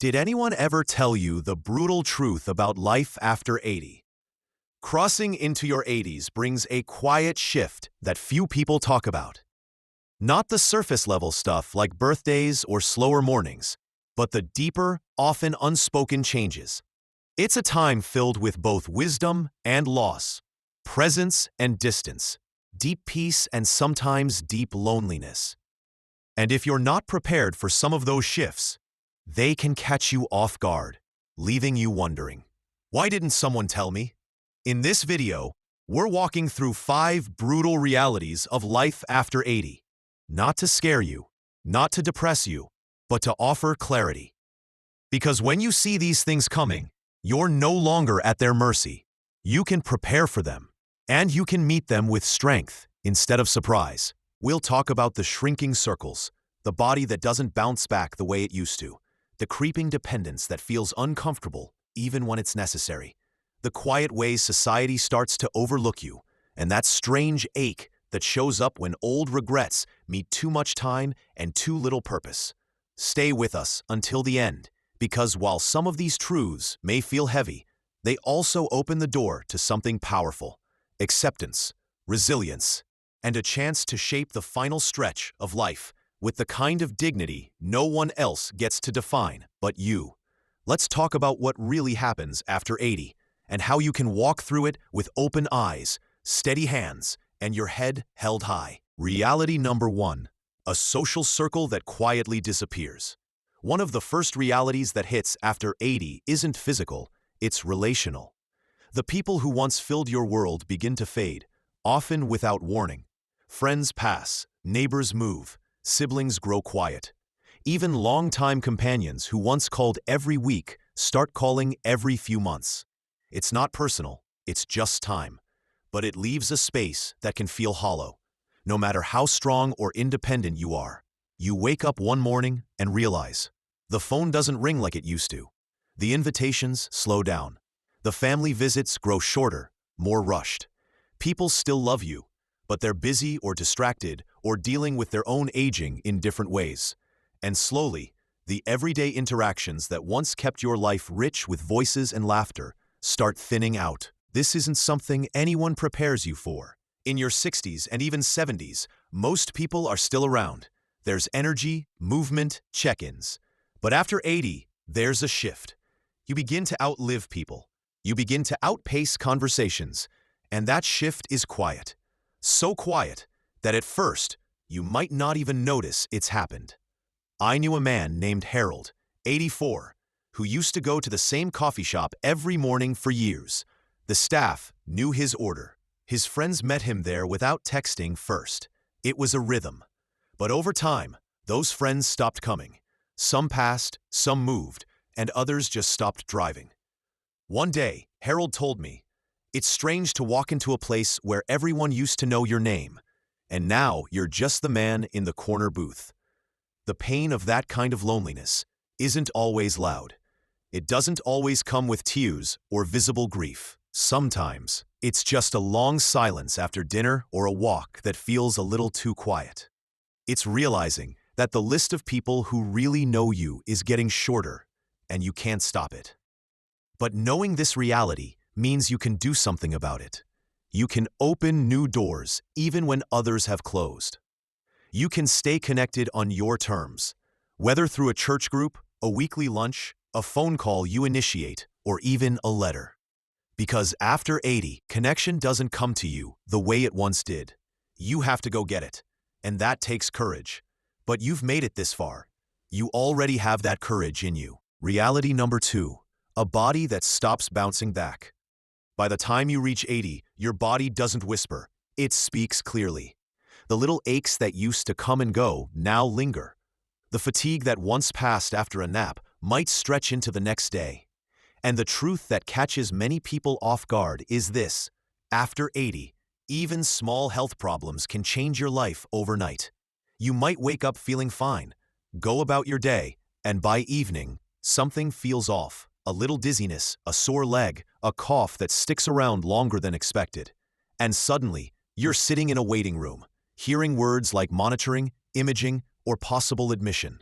Did anyone ever tell you the brutal truth about life after 80? Crossing into your 80s brings a quiet shift that few people talk about. Not the surface-level stuff like birthdays or slower mornings, but the deeper, often unspoken changes. It's a time filled with both wisdom and loss, presence and distance, deep peace and sometimes deep loneliness. And if you're not prepared for some of those shifts, they can catch you off guard, leaving you wondering, why didn't someone tell me? In this video, we're walking through 5 brutal realities of life after 80. Not to scare you, not to depress you, but to offer clarity. Because when you see these things coming, you're no longer at their mercy. You can prepare for them, and you can meet them with strength instead of surprise. We'll talk about the shrinking circles, the body that doesn't bounce back the way it used to, the creeping dependence that feels uncomfortable even when it's necessary, the quiet ways society starts to overlook you, and that strange ache that shows up when old regrets meet too much time and too little purpose. Stay with us until the end, because while some of these truths may feel heavy, they also open the door to something powerful: acceptance, resilience, and a chance to shape the final stretch of life with the kind of dignity no one else gets to define but you. Let's talk about what really happens after 80 and how you can walk through it with open eyes, steady hands, and your head held high. Reality number 1: a social circle that quietly disappears. One of the first realities that hits after 80 isn't physical, it's relational. The people who once filled your world begin to fade, often without warning. Friends pass, neighbors move, siblings grow quiet. Even longtime companions who once called every week start calling every few months. It's not personal, it's just time. But it leaves a space that can feel hollow. No matter how strong or independent you are, you wake up one morning and realize the phone doesn't ring like it used to. The invitations slow down. The family visits grow shorter, more rushed. People still love you, but they're busy or distracted or dealing with their own aging in different ways. And slowly, the everyday interactions that once kept your life rich with voices and laughter start thinning out. This isn't something anyone prepares you for. In your 60s and even 70s, most people are still around. There's energy, movement, check-ins. But after 80, there's a shift. You begin to outlive people. You begin to outpace conversations. And that shift is quiet. So quiet that at first, you might not even notice it's happened. I knew a man named Harold, 84, who used to go to the same coffee shop every morning for years. The staff knew his order. His friends met him there without texting first. It was a rhythm. But over time, those friends stopped coming. Some passed, some moved, and others just stopped driving. One day, Harold told me, "It's strange to walk into a place where everyone used to know your name, and now you're just the man in the corner booth." The pain of that kind of loneliness isn't always loud. It doesn't always come with tears or visible grief. Sometimes, it's just a long silence after dinner or a walk that feels a little too quiet. It's realizing that the list of people who really know you is getting shorter, and you can't stop it. But knowing this reality means you can do something about it. You can open new doors even when others have closed. You can stay connected on your terms, whether through a church group, a weekly lunch, a phone call you initiate, or even a letter. Because after 80, connection doesn't come to you the way it once did. You have to go get it, and that takes courage. But you've made it this far. You already have that courage in you. Reality number 2: a body that stops bouncing back. By the time you reach 80, your body doesn't whisper, it speaks clearly. The little aches that used to come and go now linger. The fatigue that once passed after a nap might stretch into the next day. And the truth that catches many people off guard is this: after 80, even small health problems can change your life overnight. You might wake up feeling fine, go about your day, and by evening, something feels off. A little dizziness, a sore leg, a cough that sticks around longer than expected. And suddenly, you're sitting in a waiting room, hearing words like monitoring, imaging, or possible admission.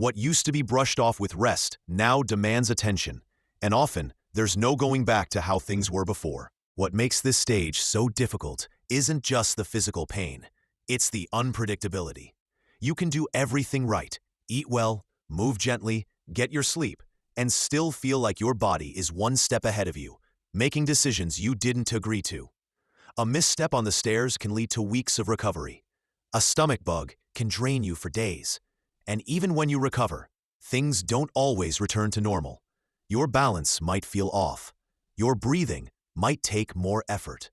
What used to be brushed off with rest now demands attention, and often there's no going back to how things were before. What makes this stage so difficult isn't just the physical pain, it's the unpredictability. You can do everything right, eat well, move gently, get your sleep, and still feel like your body is one step ahead of you, making decisions you didn't agree to. A misstep on the stairs can lead to weeks of recovery. A stomach bug can drain you for days. And even when you recover, things don't always return to normal. Your balance might feel off. Your breathing might take more effort.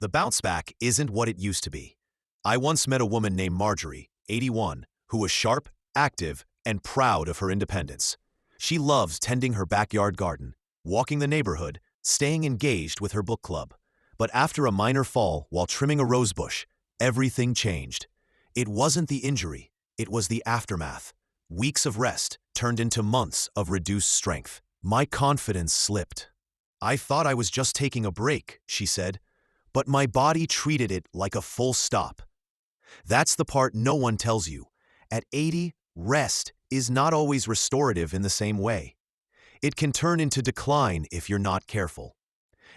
The bounce back isn't what it used to be. I once met a woman named Marjorie, 81, who was sharp, active, and proud of her independence. She loves tending her backyard garden, walking the neighborhood, staying engaged with her book club. But after a minor fall while trimming a rose bush, everything changed. It wasn't the injury, it was the aftermath. Weeks of rest turned into months of reduced strength. My confidence slipped. I thought I was just taking a break, she said, but my body treated it like a full stop. That's the part no one tells you. At 80, rest is not always restorative in the same way. It can turn into decline if you're not careful.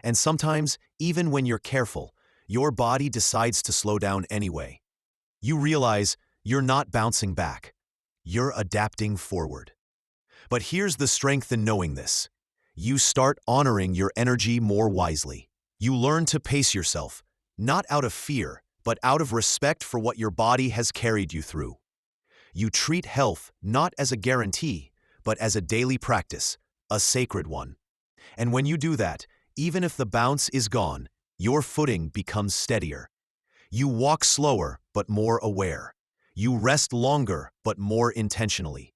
And sometimes, even when you're careful, your body decides to slow down anyway. You realize you're not bouncing back. You're adapting forward. But here's the strength in knowing this. You start honoring your energy more wisely. You learn to pace yourself, not out of fear, but out of respect for what your body has carried you through. You treat health not as a guarantee, but as a daily practice, a sacred one. And when you do that, even if the bounce is gone, your footing becomes steadier. You walk slower, but more aware. You rest longer, but more intentionally.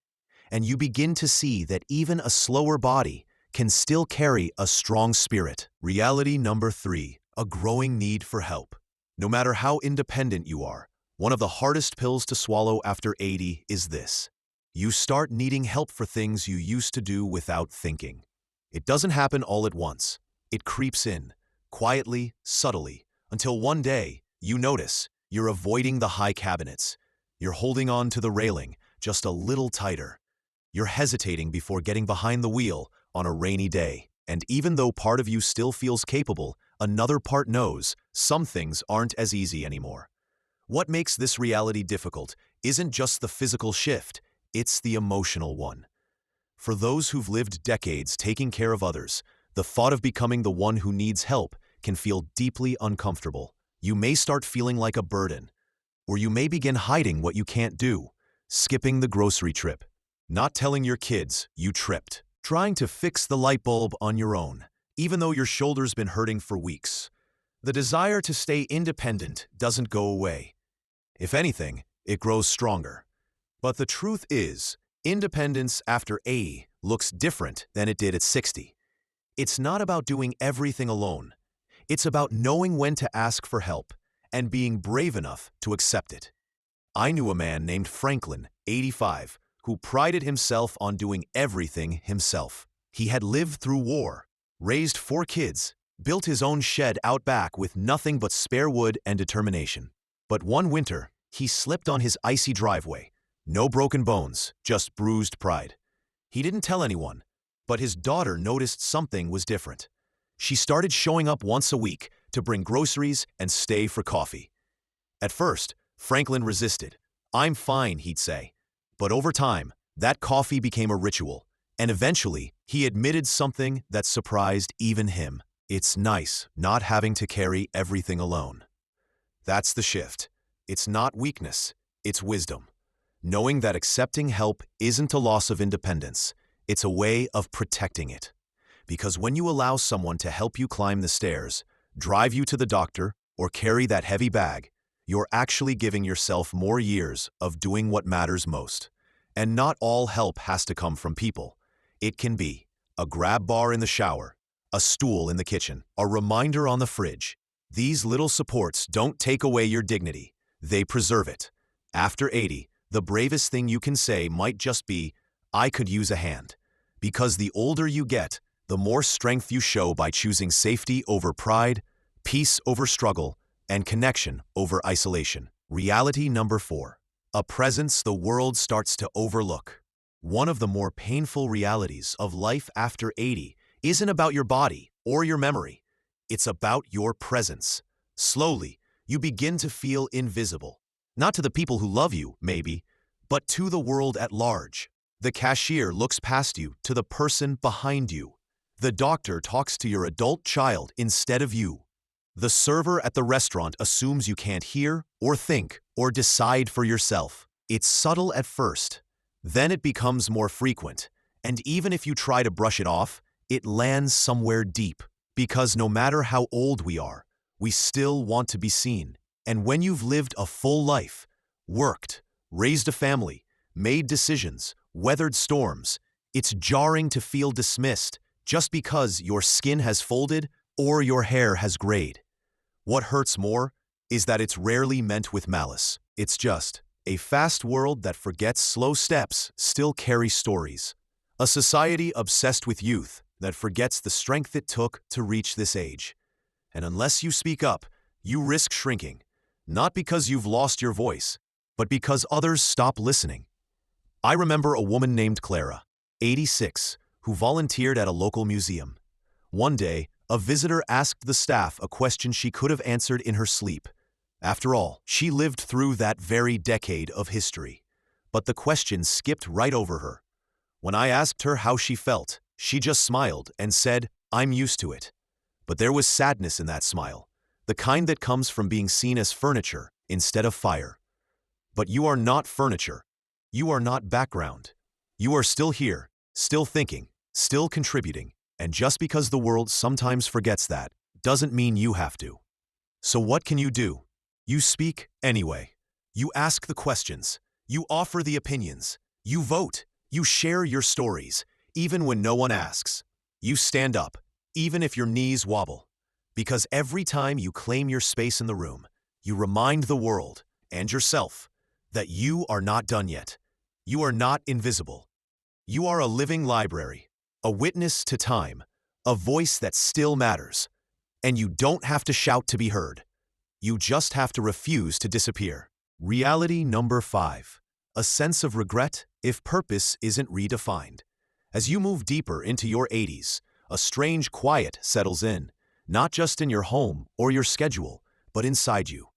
And you begin to see that even a slower body can still carry a strong spirit. Reality number 3, a growing need for help. No matter how independent you are, one of the hardest pills to swallow after 80 is this. You start needing help for things you used to do without thinking. It doesn't happen all at once. It creeps in, quietly, subtly, until one day you notice you're avoiding the high cabinets. You're holding on to the railing just a little tighter. You're hesitating before getting behind the wheel on a rainy day. And even though part of you still feels capable, another part knows some things aren't as easy anymore. What makes this reality difficult isn't just the physical shift, it's the emotional one. For those who've lived decades taking care of others, the thought of becoming the one who needs help can feel deeply uncomfortable. You may start feeling like a burden, or you may begin hiding what you can't do, skipping the grocery trip, not telling your kids you tripped, trying to fix the light bulb on your own, even though your shoulder's been hurting for weeks. The desire to stay independent doesn't go away. If anything, it grows stronger. But the truth is, independence after 80 looks different than it did at 60. It's not about doing everything alone. It's about knowing when to ask for help and being brave enough to accept it. I knew a man named Franklin, 85, who prided himself on doing everything himself. He had lived through war, raised 4 kids, built his own shed out back with nothing but spare wood and determination. But one winter, he slipped on his icy driveway. No broken bones, just bruised pride. He didn't tell anyone, but his daughter noticed something was different. She started showing up once a week to bring groceries and stay for coffee. At first, Franklin resisted. "I'm fine," he'd say. But over time, that coffee became a ritual, and eventually, he admitted something that surprised even him. It's nice not having to carry everything alone. That's the shift. It's not weakness, it's wisdom. Knowing that accepting help isn't a loss of independence, it's a way of protecting it. Because when you allow someone to help you climb the stairs, drive you to the doctor, or carry that heavy bag, you're actually giving yourself more years of doing what matters most. And not all help has to come from people. It can be a grab bar in the shower, a stool in the kitchen, a reminder on the fridge. These little supports don't take away your dignity, they preserve it. After 80, the bravest thing you can say might just be, "I could use a hand." Because the older you get, the more strength you show by choosing safety over pride, peace over struggle, and connection over isolation. Reality number 4. A presence the world starts to overlook. One of the more painful realities of life after 80 isn't about your body or your memory. It's about your presence. Slowly, you begin to feel invisible. Not to the people who love you, maybe, but to the world at large. The cashier looks past you to the person behind you. The doctor talks to your adult child instead of you. The server at the restaurant assumes you can't hear or think or decide for yourself. It's subtle at first. Then it becomes more frequent. And even if you try to brush it off, it lands somewhere deep. Because no matter how old we are, we still want to be seen. And when you've lived a full life, worked, raised a family, made decisions, weathered storms, it's jarring to feel dismissed just because your skin has folded or your hair has grayed. What hurts more is that it's rarely meant with malice. It's just a fast world that forgets slow steps still carries stories. A society obsessed with youth that forgets the strength it took to reach this age. And unless you speak up, you risk shrinking, not because you've lost your voice, but because others stop listening. I remember a woman named Clara, 86, who volunteered at a local museum. One day, a visitor asked the staff a question she could have answered in her sleep. After all, she lived through that very decade of history. But the question skipped right over her. When I asked her how she felt, she just smiled and said, "I'm used to it." But there was sadness in that smile, the kind that comes from being seen as furniture instead of fire. But you are not furniture. You are not background. You are still here, still thinking, still contributing. And just because the world sometimes forgets that, doesn't mean you have to. So what can you do? You speak anyway. You ask the questions. You offer the opinions. You vote. You share your stories, even when no one asks. You stand up, even if your knees wobble. Because every time you claim your space in the room, you remind the world, and yourself, that you are not done yet. You are not invisible. You are a living library, a witness to time, a voice that still matters. And you don't have to shout to be heard. You just have to refuse to disappear. Reality number 5. A sense of regret if purpose isn't redefined. As you move deeper into your 80s, a strange quiet settles in, not just in your home or your schedule, but inside you.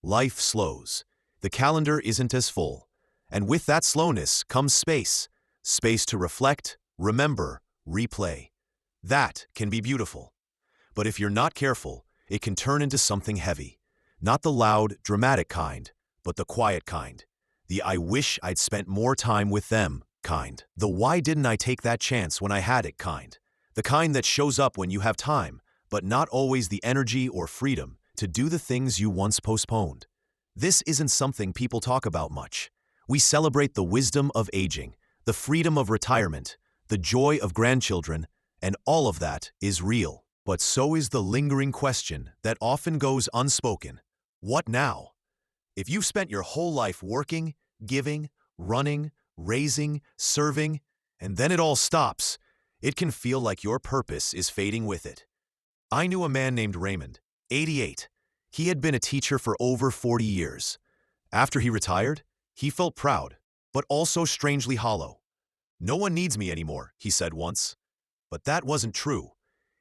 Life slows. The calendar isn't as full. And with that slowness comes space. Space to reflect, remember, replay. That can be beautiful. But if you're not careful, it can turn into something heavy. Not the loud, dramatic kind, but the quiet kind. The "I wish I'd spent more time with them" kind. The "why didn't I take that chance when I had it" kind. The kind that shows up when you have time, but not always the energy or freedom to do the things you once postponed. This isn't something people talk about much. We celebrate the wisdom of aging, the freedom of retirement, the joy of grandchildren, and all of that is real. But so is the lingering question that often goes unspoken. What now? If you've spent your whole life working, giving, running, raising, serving, and then it all stops, it can feel like your purpose is fading with it. I knew a man named Raymond, 88. He had been a teacher for over 40 years. After he retired, he felt proud, but also strangely hollow. "No one needs me anymore," he said once. But that wasn't true.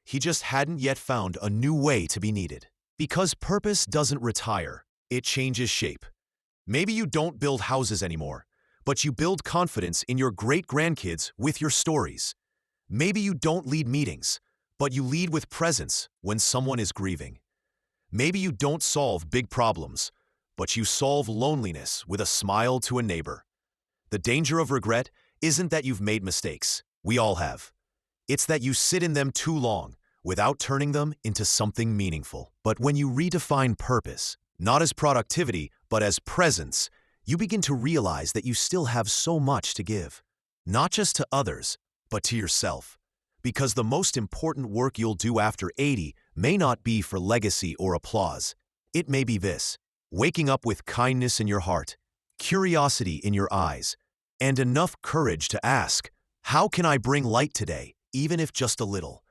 He just hadn't yet found a new way to be needed. Because purpose doesn't retire, it changes shape. Maybe you don't build houses anymore, but you build confidence in your great-grandkids with your stories. Maybe you don't lead meetings, but you lead with presence when someone is grieving. Maybe you don't solve big problems, but you solve loneliness with a smile to a neighbor. The danger of regret isn't that you've made mistakes. We all have. It's that you sit in them too long without turning them into something meaningful. But when you redefine purpose, not as productivity, but as presence, you begin to realize that you still have so much to give. Not just to others, but to yourself. Because the most important work you'll do after 80 may not be for legacy or applause. It may be this: waking up with kindness in your heart, curiosity in your eyes, and enough courage to ask, "How can I bring light today, even if just a little?"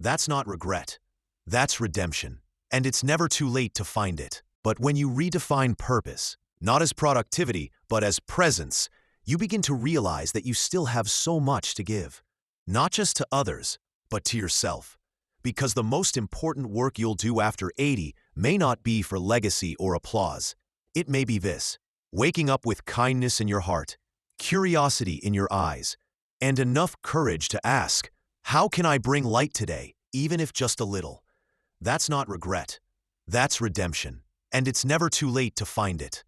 That's not regret. That's redemption. And it's never too late to find it. But when you redefine purpose, not as productivity, but as presence, you begin to realize that you still have so much to give, not just to others, but to yourself. Because the most important work you'll do after 80 may not be for legacy or applause. It may be this: waking up with kindness in your heart, curiosity in your eyes, and enough courage to ask, how can I bring light today, even if just a little? That's not regret. That's redemption. And it's never too late to find it.